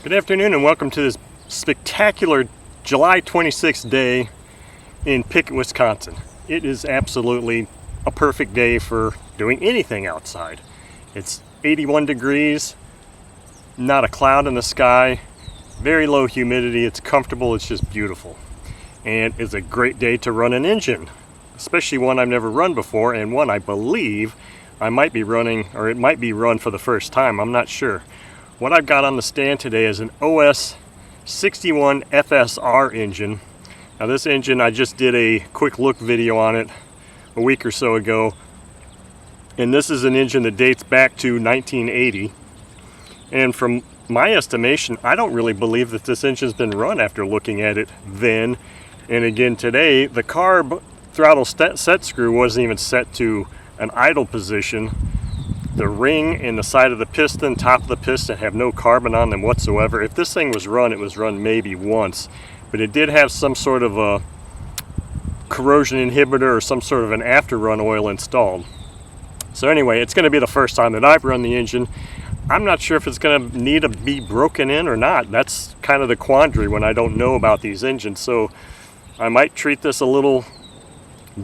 Good afternoon and welcome to this spectacular July 26th day in Pickett, Wisconsin. It is absolutely a perfect day for doing anything outside. It's 81 degrees, not a cloud in the sky, very low humidity, it's comfortable, it's just beautiful. And it's a great day to run an engine, especially one I've never run before and one I believe I might be running, or it might be run for the first time, I'm not sure. What I've got on the stand today is an OS 61 FSR engine. Now this engine, I just did a quick look video on it a week or so ago. And this is an engine that dates back to 1980. And from my estimation, I don't really believe that this engine's been run after looking at it then. And again today, the carb throttle set screw wasn't even set to an idle position. The ring and the side of the piston, top of the piston, have no carbon on them whatsoever. If this thing was run, it was run maybe once, but it did have some sort of a corrosion inhibitor or some sort of an after run oil installed. So anyway, it's going to be the first time that I've run the engine. I'm not sure if it's going to need to be broken in or not. That's kind of the quandary when I don't know about these engines. So I might treat this a little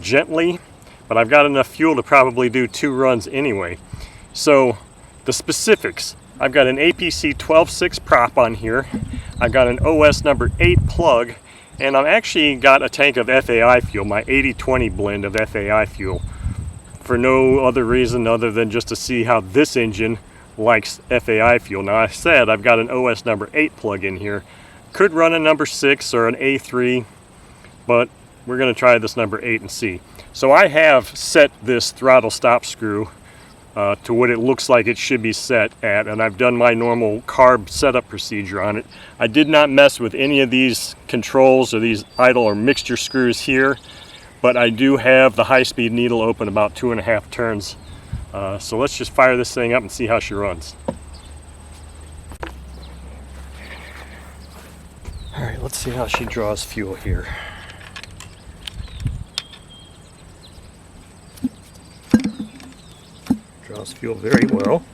gently, but I've got enough fuel to probably do 2 runs anyway. So the specifics, I've got an APC 12.6 prop on here, I've got an OS number 8 plug, and I've actually got a tank of FAI fuel, my 80-20 blend of FAI fuel, for no other reason other than just to see how this engine likes FAI fuel. Now I said I've got an OS number 8 plug in here, could run a number 6 or an A3, but we're going to try this number 8 and see. So I have set this throttle stop screw to what it looks like it should be set at, and I've done my normal carb setup procedure on it. I did not mess with any of these controls or these idle or mixture screws here, but I do have the high-speed needle open about 2.5 turns. So let's just fire this thing up and see how she runs. Alright, let's see how she draws fuel here. Draws fuel very well.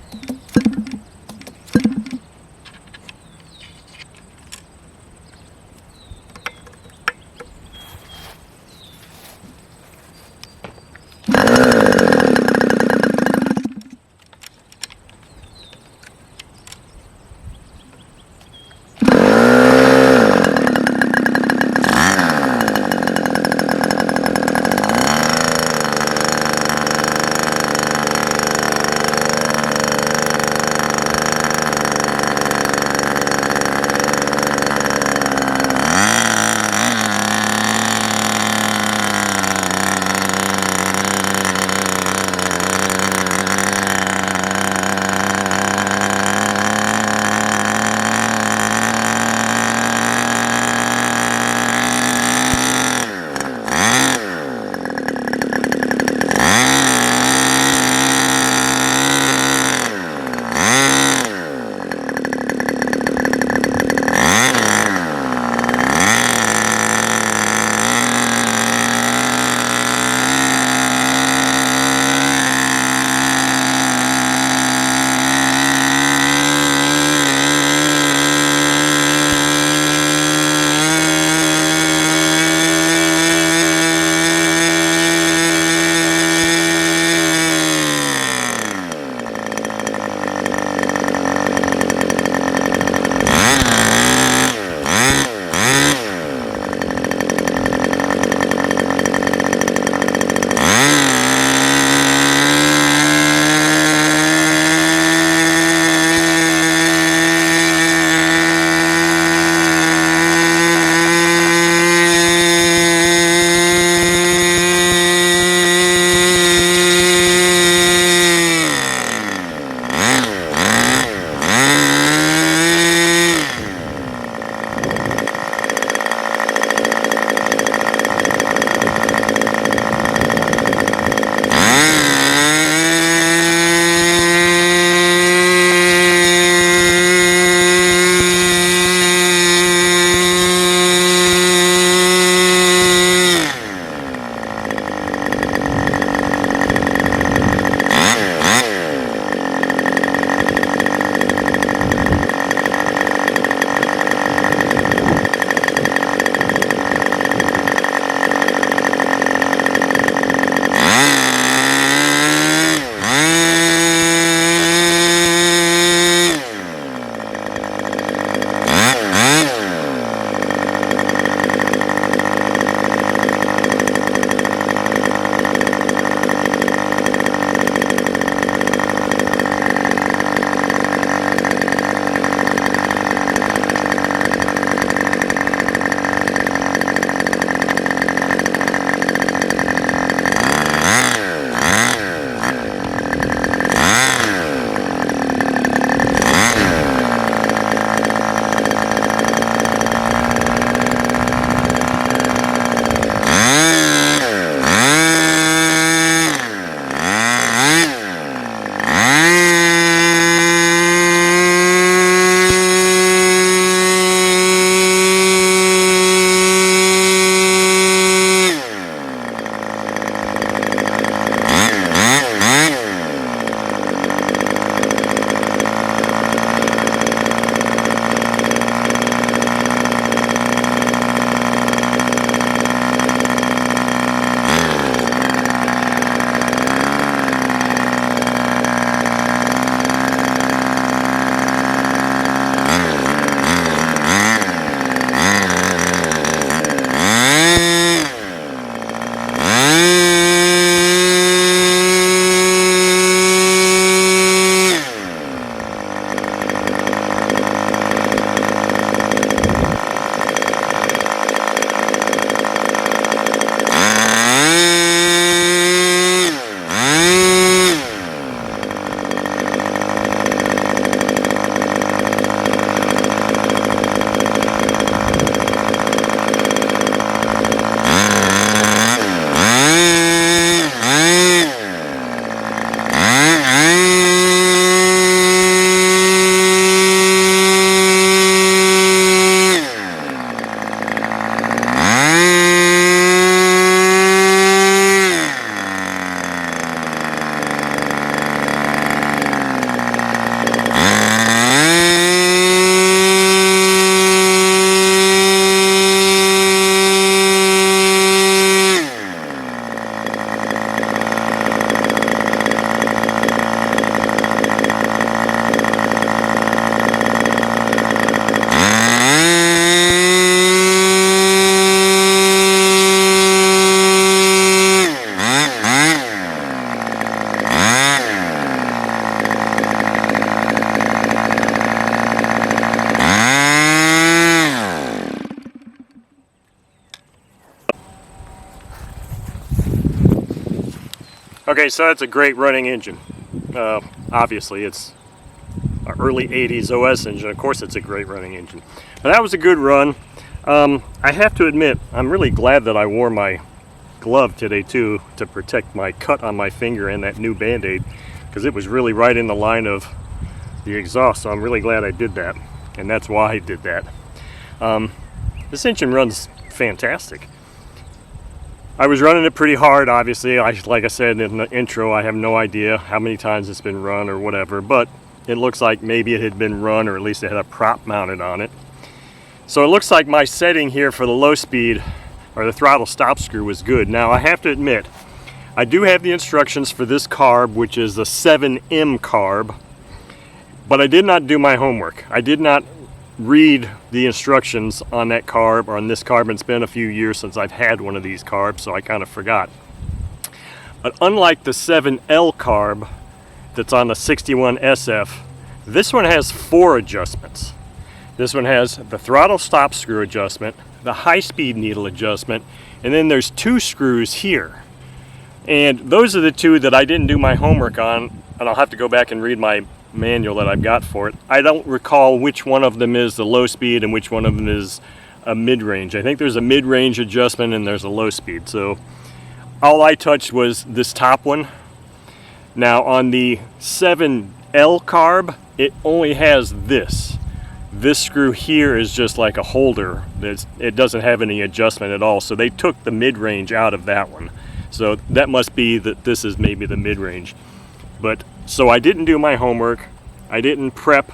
Okay, so that's a great running engine. Obviously, it's an early 80s OS engine. Of course, it's a great running engine. But that was a good run. I have to admit, I'm really glad that I wore my glove today too to protect my cut on my finger and that new Band-Aid, because it was really right in the line of the exhaust. So I'm really glad I did that, and that's why I did that. This engine runs fantastic. I was running it pretty hard, obviously. Like I said in the intro, I have no idea how many times it's been run or whatever, but it looks like maybe it had been run, or at least it had a prop mounted on it. So it looks like my setting here for the low speed, or the throttle stop screw, was good. Now I have to admit, I do have the instructions for this carb, which is the 7M carb, but I did not do my homework. I did not read the instructions on that carb, or on this carb, and it's been a few years since I've had one of these carbs, so I kind of forgot. But unlike the 7L carb that's on the 61SF, this one has 4 adjustments. This one has the throttle stop screw adjustment, the high-speed needle adjustment, and then there's 2 screws here. And those are the 2 that I didn't do my homework on, and I'll have to go back and read my manual that I've got for it. I don't recall which one of them is the low speed and which one of them is a mid-range. I think there's a mid-range adjustment and there's a low speed. So all I touched was this top one. Now on the 7L carb, it only has this. This screw here is just like a holder. It doesn't have any adjustment at all. So they took the mid-range out of that one. So that must be that this is maybe the mid-range. But so I didn't do my homework. I didn't prep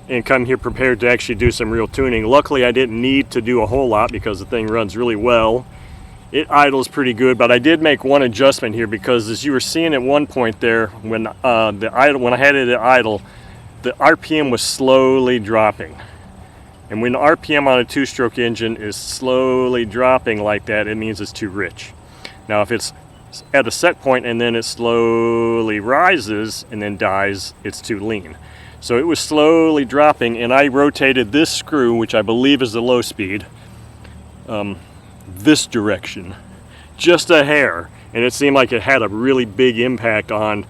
and come here prepared to actually do some real tuning. Luckily, I didn't need to do a whole lot because the thing runs really well. It idles pretty good, but I did make one adjustment here, because as you were seeing at one point there, when when I had it at idle, the RPM was slowly dropping. And when the RPM on a 2-stroke engine is slowly dropping like that, it means it's too rich. Now if it's at a set point and then it slowly rises and then dies, it's too lean. So it was slowly dropping, and I rotated this screw, which I believe is the low speed, this direction, just a hair, and it seemed like it had a really big impact on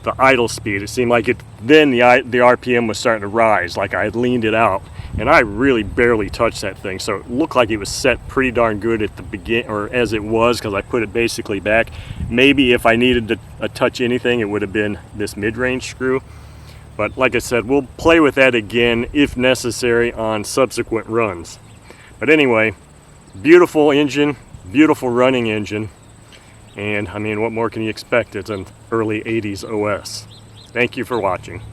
the idle speed. It seemed like then the RPM was starting to rise, like I had leaned it out, and I really barely touched that thing. So it looked like it was set pretty darn good at the begin, or as it was, because I put it basically back. Maybe if I needed to touch anything, it would have been this mid-range screw. But like I said, we'll play with that again if necessary on subsequent runs. But anyway, beautiful engine, beautiful running engine. And I mean, what more can you expect? It's an early 80s OS. Thank you for watching.